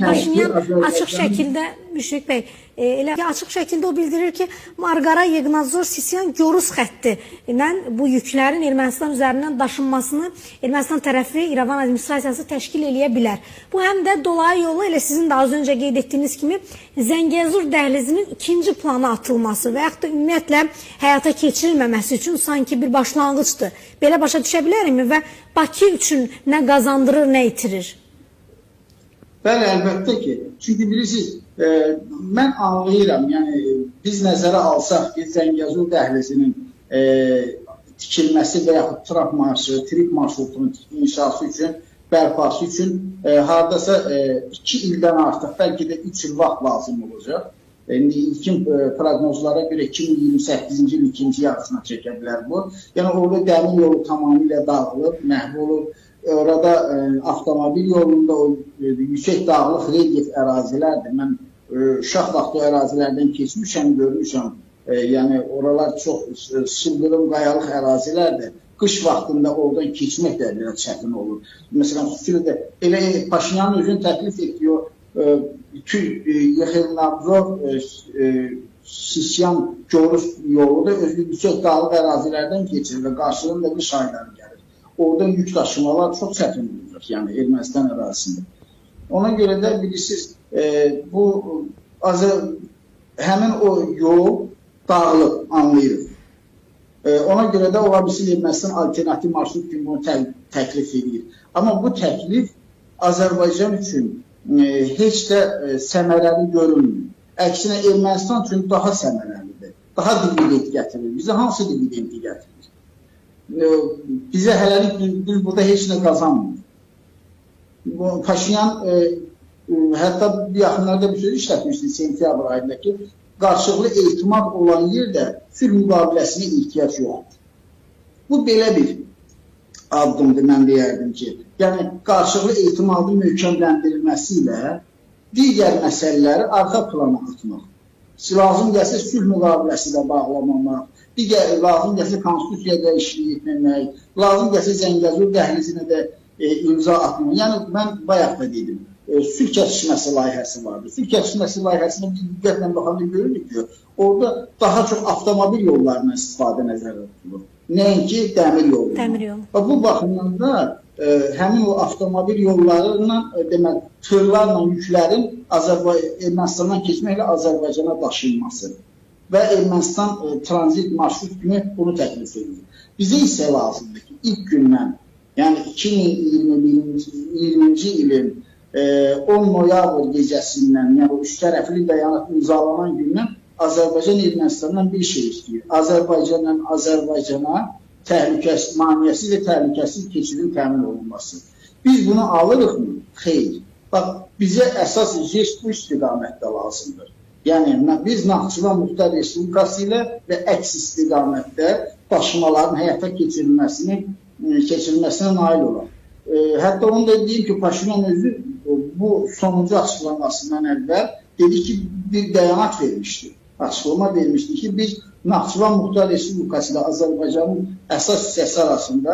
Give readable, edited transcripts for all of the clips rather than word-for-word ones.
Paşinyan açıq şəkildə, Müşfiq bəy, elə açıq şəkildə o bildirir ki, Marqara Yeqnazor-Sisyan Gorus xətti ilə bu yüklərin Ermənistan üzərindən daşınmasını Ermənistan tərəfi İrəvan administrasiyası təşkil eləyə bilər. Bu həm də dolayı yolla elə sizin də az öncə qeyd etdiyiniz kimi Zəngəzur dəhlizinin ikinci plana atılması və yaxud da ümumiyyətlə həyata keçirilməməsi üçün sanki bir başlanğıcdır. Belə başa düşə bilərikmi və Bakı üçün nə qazandırır, nə itirir? Bəli, əlbəttə ki. Çünki bilirsiniz, mən anlayıram, yəni biz nəzərə alsaq ki, Zəngəzur dəhlizinin tikilməsi və yaxud trip marşrutunun inşası üçün, bərpası üçün hardasa 2 ildən artıq, bəlkə də 3 il vaxt lazım olacaq. İlkin proqnozlara görə 2028-ci il ikinci yarısına çəkə bilər bu. Yəni orada dəmir yolu tamamilə dağılıb, məhv olub. Orada avtomobil yolunda o yüksək dağlıq relyef ərazilərdir. Mən uşaq vaxtı o ərazilərdən keçmişəm, görmüşəm. Yəni oralar çox sıldırım, qayalıq ərazilərdir. Qış vaxtında oradan keçmək də biraz çətin olur. Məsələn, xüsusilə də elə Paşinyanın özünü təklif etdiyi o Yeqnazor-Sisyan Gorus yolu da özü yüksək dağlıq ərazilərdən keçir və qarşılığında qış ayları gəlir. Oradan yük daşımalar çox çətin olacaq, yəni Ermənistan ərazisində. Ona görə də bilirsiniz, həmin o yol dağılıb, anlayırıq. Ona görə də ola bilsin Ermənistan alternativ marşrut kimi bunu təklif edir. Amma bu təklif Azərbaycan üçün heç də səmərəli görünmür. Əksinə Ermənistan üçün daha səmərəlidir, daha dividend gətirir. Bizə hansı dividendi gətirir? Bizə hələlik biz burada heç nə qazanmır. Paşinyan hətta yaxınlarda bir söz işlətmişdi sentyabr ayında ki, qarşılıqlı etimad olan yerdə sülh müqaviləsinə ehtiyac yoxdur. Bu belə bir addımdır, mən deyərdim ki, yəni qarşılıqlı etimadın möhkəmləndirilməsi ilə digər məsələləri arxa plana atmaq. Lazım gəlsə sülh müqaviləsi ilə bağlamamaq, lazım gəlsə konstitusiya dəyişikliyi etməmək, lazım gəlsə Zəngəzur dəhlizinə də imza atmaq. Yəni, mən bayaq da dedim, sülh kəsişməsi layihəsi vardır. Sülh kəsişməsi layihəsində biz diqqətlə baxanda görürük ki, orada daha çox avtomobil yollarından istifadə nəzərdə tutulur. Nəinki dəmir yolu. Bu baxımdan da həmin o avtomobil yollarından, demək, tırlarla yüklərin Ermənistandan keçməklə Azərbaycana daşınması və Ermənistan tranzit marşrut kimi bunu təklif edir. Bizə isə lazımdır ki, ilk gündən, yəni 2020-ci ilin 10 noyabr gecəsindən, yəni o üç tərəfli bəyanat imzalanan gündən Azərbaycan Ermənistandan bir şey istəyir. Azərbaycana maneəsiz və təhlükəsiz keçidin təmin olunması. Biz bunu alırıqmı? Xeyr. Bax, bizə əsas jest bu istiqamətdə lazımdır. Yəni, biz Naxçıvan Muxtar Respublikası ilə və əks istiqamətdə daşımaların həyata keçirilməsinə nail olaq. Hətta onu da deyim ki, Paşinyan özü bu sonuncu açıqlamasından əvvəl dedi ki, bir bəyanat vermişdi. Açıqlama vermişdi ki, biz Naxçıvan Muxtar Respublikası ilə Azərbaycanın əsas hissəsi arasında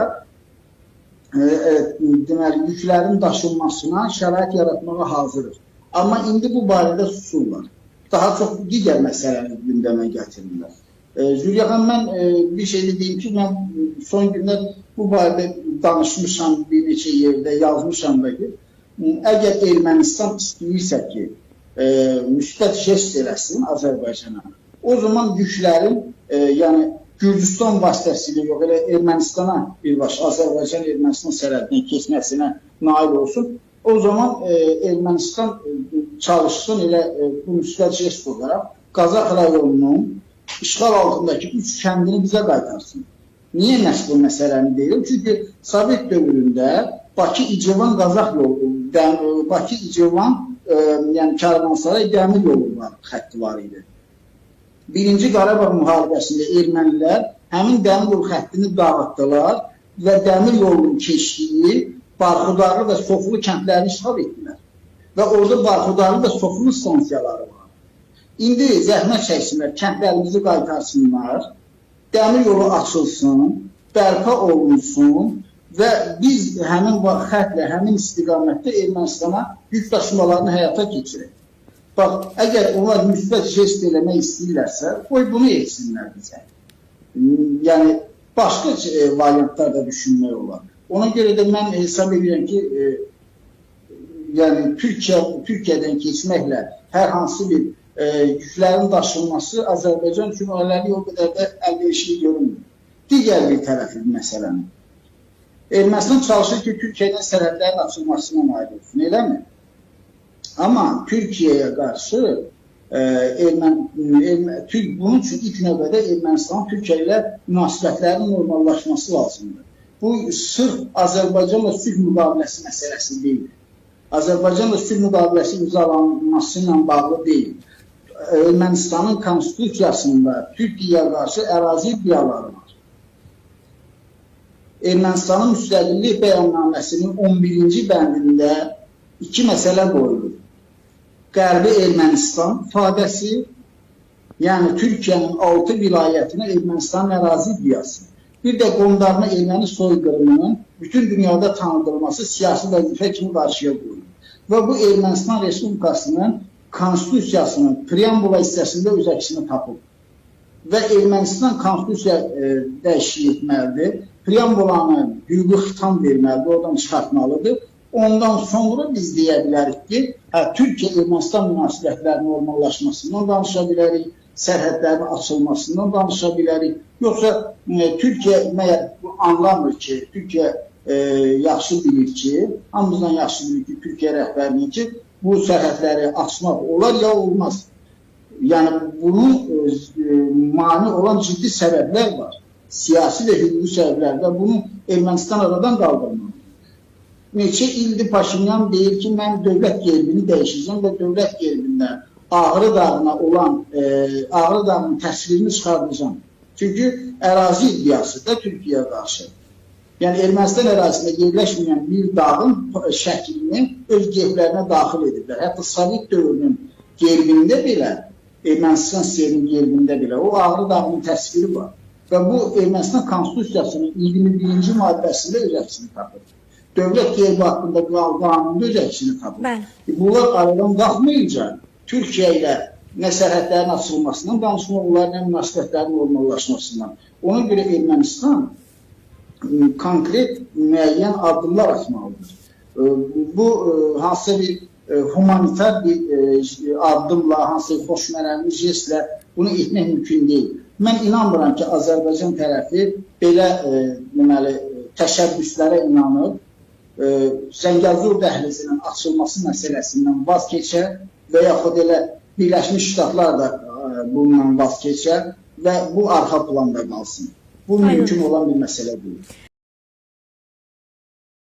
yüklərin daşınmasına şərait yaratmağa hazırıq. Amma indi bu barədə susurlar. Daha çox digər məsələləri gündəmə gətirirlər. Züleyxa xanım, mən bir şey de deyim ki, mən son günlər bu barədə danışmışam bir neçə yerdə, yazmışam da ki, əgər Ermənistan istəyirsə ki, müsbət jest eləsin Azərbaycana, o zaman yüklərin, yəni Gürcüstan vasitəsilə yox, elə Ermənistana birbaşa Azərbaycan Ermənistan sərhədinə keçməsinə nail olsun, o zaman Ermənistan çalışsın elə bu müsbət jest olaraq Qazax rayonunun işğal altındakı 3 kəndini bizə qaytarsın. Niyə məhz bu məsələni deyirəm? Çünki Sovet dövründə Bakı-İcivan Qazax yolu, Bakı-İcivan, yəni Karvansaray dəmir yolu xətti var idi. Birinci Qarabağ müharibəsində ermənilər həmin dəmir yolu xəttini dağıtdılar və dəmir yolunun keçdiyi Barxudarlı və Sofulu kəndlərini işğal etdilər. Və orada Barxudarlı və Sofulu stansiyaları var. İndi zəhmət çəksinlər, kəndlərimizi qaytarsınlar, dəmir yolu açılsın, bərpa olunsun və biz həmin xətlə, həmin istiqamətdə Ermənistana yük daşımalarını həyata keçirək. Bax, əgər onlar müsbət jest eləmək istəyirlərsə, qoy bunu etsinlər bizə. Yəni, başqa variantlar da düşünmək olar. Ona görə də mən hesab edirəm ki, yəni Türkiyədən keçməklə hər hansı bir yüklərin daşınması Azərbaycan üçün o qədər də əlverişli görünmür. Digər bir tərəfi məsələnin. Ermənistan çalışır ki, Türkiyədən sərhədlərin açılmasına nail olsun, eləmi? Amma Türkiyəyə qarşı bunun üçün ilk növbədə Ermənistan Türkiyə ilə münasibətlərin normallaşması lazımdır. Bu sırf Azərbaycanla sülh müqaviləsi məsələsi deyil. Azərbaycanla sülh müqaviləsi imzalanması ilə bağlı deyil. Ermənistanın konstitusiyasında Türkiyəyə qarşı ərazi iddiaları var. Ermənistanın müstəqillik bəyannaməsinin 11-ci bəndində iki məsələ qoyulur. Qərbi Ermənistan ifadəsi, yəni Türkiyənin 6 vilayətinə Ermənistanın ərazi iddiası, bir də qondarma erməni soyqırımının bütün dünyada tanıdılması siyasi vəzifə kimi qarşıya qoyulur. Və bu Ermənistan Respublikasının konstitusiyasının preambula hissəsində öz əksini tapıb. Və Ermənistan konstitusiya dəyişiklik etməlidir, preambulanı hüquqi xitam verməlidir, oradan çıxartmalıdır. Ondan sonra biz deyə bilərik ki, Türkiyə-Ermənistan münasibətlərinin normallaşmasından danışa bilərik, sərhədlərin açılmasından danışa bilərik. Yoxsa Türkiyə anlamır ki, Türkiyə yaxşı bilir ki, hamımızdan yaxşı bilir ki, Türkiyə rəhbərliyi ki, bu sərhədləri açmaq olar ya olmaz. Yəni, bunun mani olan ciddi səbəblər var. Siyasi və hüquqi səbəblər və bunu Ermənistan aradan qaldırmalı. Neçə ildir Paşinyan deyir ki, mən dövlət gerbini dəyişəcəm və dövlət gerbindən Ağrı dağına olan, Ağrı dağının təsvirini çıxardacağım. Çünki ərazi iddiası da Türkiyəyə qarşı. Yəni, Ermənistan ərazisində yerləşməyən bir dağın şəklini öz gerblərinə daxil edirlər. Hətta Sovet dövrünün gerbində belə, Ermənistan siyerinin gerbində belə o Ağrı dağının təsviri var. Və bu Ermənistan konstitusiyasının 21-ci maddəsində öz əksini tapır. Dövlət gerbi haqqında qanunda öz əksini tapır. Bunlar aradan qalxmayınca Türkiyə ilə nə sərhədlərin açılmasından danışmaq olar, nə münasibətlərin normallaşmasından. Ona görə Ermənistan konkret müəyyən addımlar atmalıdır. Bu hansısa bir humanitar bir addımla, hansısa bir xoşmənəli jestlə bunu etmək mümkün deyil. Mən inanmıram ki, Azərbaycan tərəfi belə təşəbbüslərə inanıb, Zəngəzur dəhlizinin açılması məsələsindən vaz keçər və yaxud elə Birləşmiş Ştatlar da bundan vaz keçər və bu arxa planda qalsın. Bu mümkün olan bir məsələ deyil.